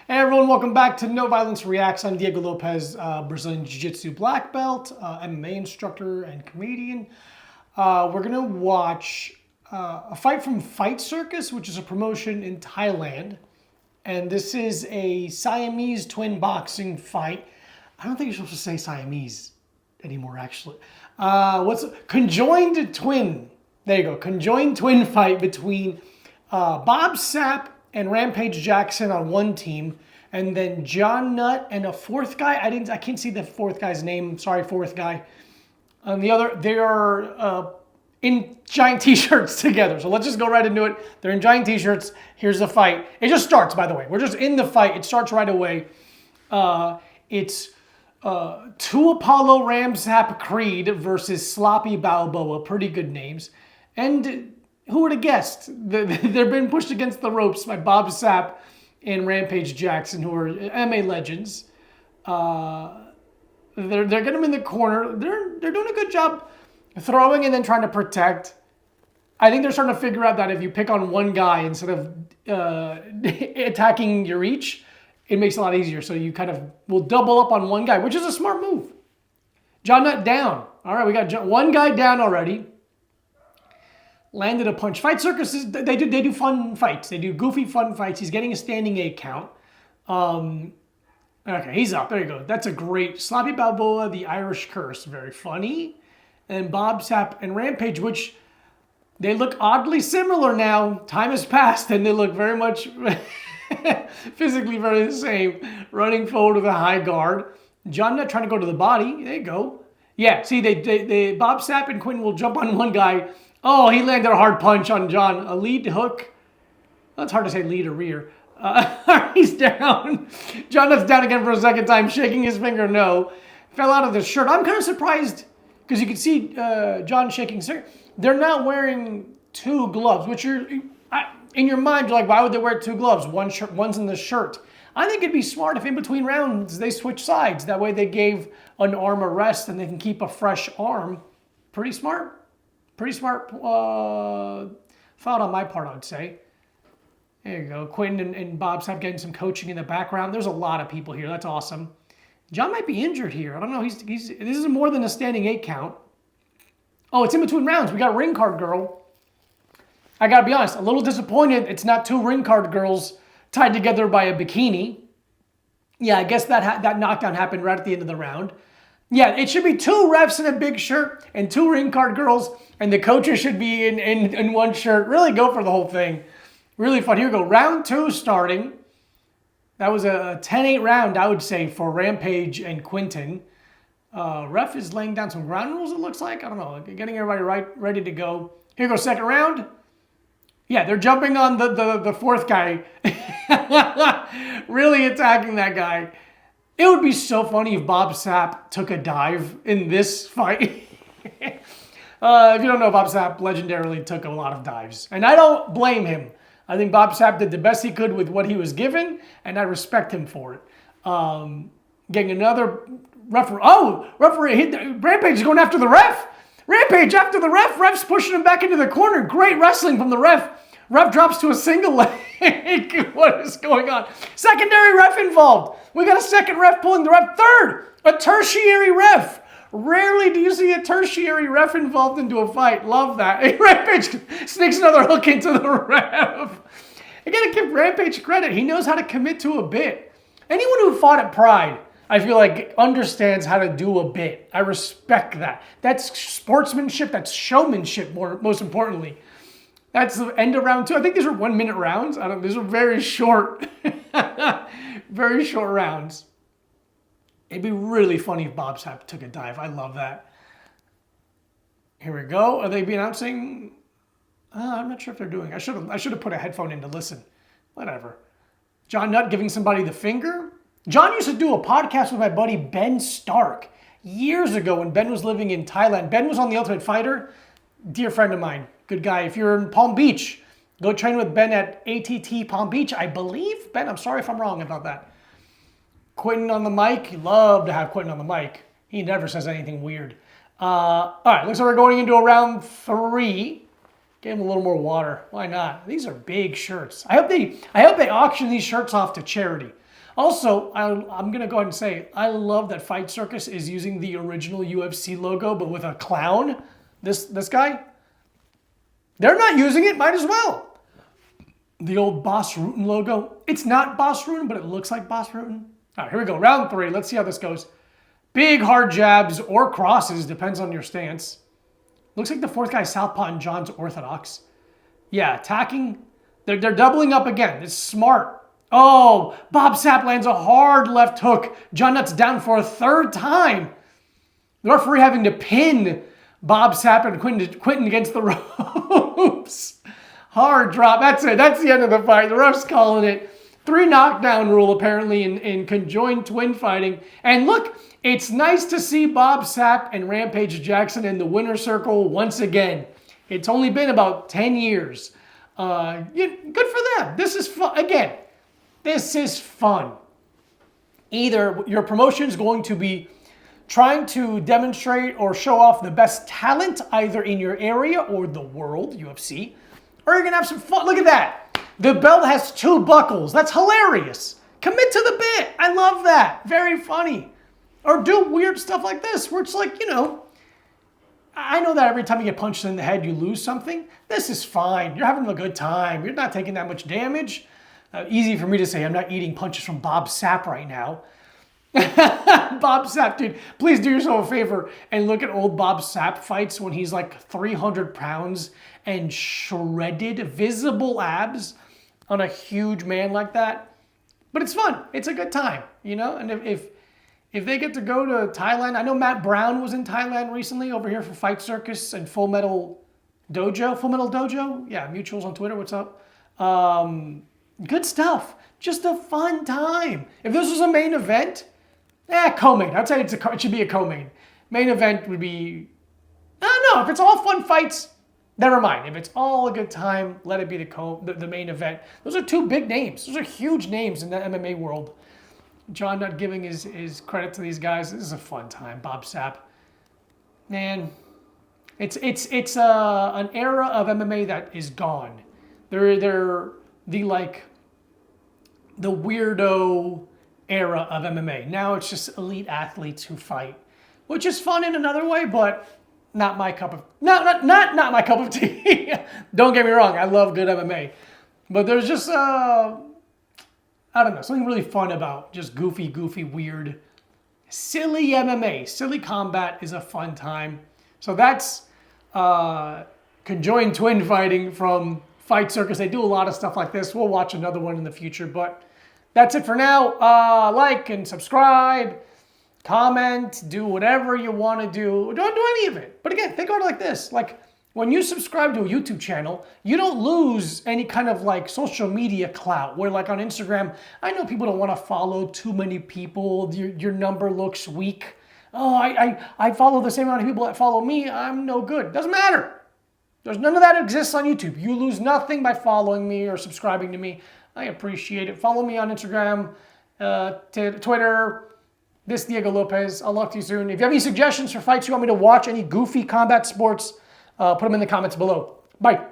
Hey everyone, welcome back to No Violence Reacts. I'm Diego Lopez, Brazilian Jiu-Jitsu black belt, MMA instructor and comedian. We're gonna watch a fight from Fight Circus, which is a promotion in Thailand. And this is a Siamese twin boxing fight. I don't think you're supposed to say Siamese anymore, actually. Conjoined twin? There you go, conjoined twin fight between Bob Sapp and Rampage Jackson on one team, and then John Nutt and a fourth guy. I can't see the fourth guy's name. Sorry, fourth guy. On the other, they are in giant t-shirts together. So let's just go right into it. They're in giant t-shirts. Here's the fight. It just starts, by the way. We're just in the fight. It starts right away. It's Two Apollo Ramsap Creed versus Sloppy Balboa. Pretty good names. And who would have guessed? They're being pushed against the ropes by Bob Sapp and Rampage Jackson, who are MMA legends. They're getting them in the corner. They're doing a good job throwing and then trying to protect. I think they're starting to figure out that if you pick on one guy instead of attacking your each, it makes it a lot easier. So you kind of will double up on one guy, which is a smart move. John Nutt down. All right, we got one guy down already. Landed a punch. Fight Circus, they do fun fights. They do goofy fun fights. He's getting a standing 8 count. Okay, he's up. There you go. That's a great Sloppy Balboa, the Irish Curse. Very funny. And Bob Sapp and Rampage, which they look oddly similar now. Time has passed and they look very much physically very the same. Running forward with a high guard. John Nutt trying to go to the body. There you go. Yeah, see, they Bob Sapp and Quinn will jump on one guy. Oh, he landed a hard punch on John. A lead hook. That's hard to say lead or rear. He's down. John Nutt's down again for a second time, shaking his finger no. Fell out of the shirt. I'm kind of surprised because you can see John shaking his finger. They're not wearing 2 gloves, which in your mind, you're like, why would they wear 2 gloves? One's in the shirt. I think it'd be smart if in between rounds they switch sides. That way they gave an arm a rest and they can keep a fresh arm. Pretty smart. Pretty smart thought on my part, I would say. There you go. Quentin and Bob Sapp getting some coaching in the background. There's a lot of people here. That's awesome. John might be injured here. I don't know. This is more than a standing 8 count. Oh, it's in between rounds. We got Ring Card Girl. I got to be honest, a little disappointed it's not 2 Ring Card Girls tied together by a bikini. Yeah, I guess that knockdown happened right at the end of the round. Yeah, it should be 2 refs in a big shirt and 2 Ring Card Girls, and the coaches should be in one shirt. Really go for the whole thing. Really fun. Here we go. Round 2 starting. That was a 10-8 round, I would say, for Rampage and Quinton. Ref is laying down some ground rules, it looks like. I don't know. Getting everybody ready to go. Here goes second round. Yeah, they're jumping on the fourth guy. Really attacking that guy. It would be so funny if Bob Sapp took a dive in this fight. If you don't know, Bob Sapp legendarily took a lot of dives. And I don't blame him. I think Bob Sapp did the best he could with what he was given, and I respect him for it. Getting another referee. Oh, referee. Rampage is going after the ref. Rampage after the ref. Ref's pushing him back into the corner. Great wrestling from the ref. Ref drops to a single leg. What is going on? Secondary ref involved. We got a second ref pulling the ref. Third, a tertiary ref. Rarely do you see a tertiary ref involved into a fight. Love that. Rampage sneaks another hook into the ref. I gotta give Rampage credit. He knows how to commit to a bit. Anyone who fought at Pride, I feel like understands how to do a bit. I respect that. That's sportsmanship. That's showmanship. Most importantly. That's the end of round 2. I think these are 1-minute rounds. These are very short, very short rounds. It'd be really funny if Bob Sapp took a dive. I love that. Here we go. Are they announcing? I'm not sure if they're doing. I should have put a headphone in to listen. Whatever. John Nutt giving somebody the finger. John used to do a podcast with my buddy Ben Stark years ago when Ben was living in Thailand. Ben was on The Ultimate Fighter. Dear friend of mine. Good guy. If you're in Palm Beach, go train with Ben at ATT Palm Beach, I believe. Ben, I'm sorry if I'm wrong about that. Quentin on the mic. Love to have Quentin on the mic. He never says anything weird. All right, looks like we're going into a round 3. Give him a little more water. Why not? These are big shirts. I hope they auction these shirts off to charity. Also, I'm going to go ahead and say, I love that Fight Circus is using the original UFC logo, but with a clown. This guy. They're not using it, might as well. The old Boss Rutan logo. It's not Boss Rutan, but it looks like Boss Rutan. All right, here we go. Round 3. Let's see how this goes. Big hard jabs or crosses, depends on your stance. Looks like the fourth guy southpaw and John's orthodox. Yeah, attacking. They're doubling up again. It's smart. Oh, Bob Sapp lands a hard left hook. John Nutt's down for a third time. The referee having to pin Bob Sapp and Quentin against the ropes. Hard drop. That's it. That's the end of the fight. The ref's calling it. 3 knockdown rule apparently in conjoined twin fighting. And look, it's nice to see Bob Sapp and Rampage Jackson in the winner's circle once again. It's only been about 10 years. Good for them. This is fun. Again, this is fun. Either your promotion is going to be trying to demonstrate or show off the best talent either in your area or the world, UFC, or you're going to have some fun. Look at that. The belt has 2 buckles. That's hilarious. Commit to the bit. I love that. Very funny. Or do weird stuff like this where it's like, I know that every time you get punched in the head, you lose something. This is fine. You're having a good time. You're not taking that much damage. Easy for me to say I'm not eating punches from Bob Sapp right now. Bob Sapp, dude, please do yourself a favor and look at old Bob Sapp fights when he's like 300 pounds and shredded, visible abs on a huge man like that. But it's fun. It's a good time, And if they get to go to Thailand, I know Matt Brown was in Thailand recently over here for Fight Circus and Full Metal Dojo? Yeah, Mutuals on Twitter, what's up? Good stuff. Just a fun time. If this was a main event, co-main. I'd say it should be a co-main. Main event would be, I don't know, if it's all fun fights, never mind. If it's all a good time, let it be the main event. Those are 2 big names. Those are huge names in the MMA world. John not giving his credit to these guys. This is a fun time. Bob Sapp. Man, it's an era of MMA that is gone. They're the weirdo era of MMA. Now it's just elite athletes who fight, which is fun in another way, but not my cup of not my cup of tea. Don't get me wrong, I love good MMA, but there's just I don't know, something really fun about just goofy, weird, silly MMA. Silly combat is a fun time. So that's conjoined twin fighting from Fight Circus. They do a lot of stuff like this. We'll watch another one in the future, but that's it for now. Like and subscribe, comment, do whatever you want to do. Don't do any of it. But again, think about it like this. Like, when you subscribe to a YouTube channel, you don't lose any kind of like social media clout where like on Instagram, I know people don't want to follow too many people. Your number looks weak. Oh, I follow the same amount of people that follow me. I'm no good. Doesn't matter. There's none of that exists on YouTube. You lose nothing by following me or subscribing to me. I appreciate it. Follow me on Instagram, Twitter, this Diego Lopez. I'll talk to you soon. If you have any suggestions for fights you want me to watch, any goofy combat sports, put them in the comments below. Bye.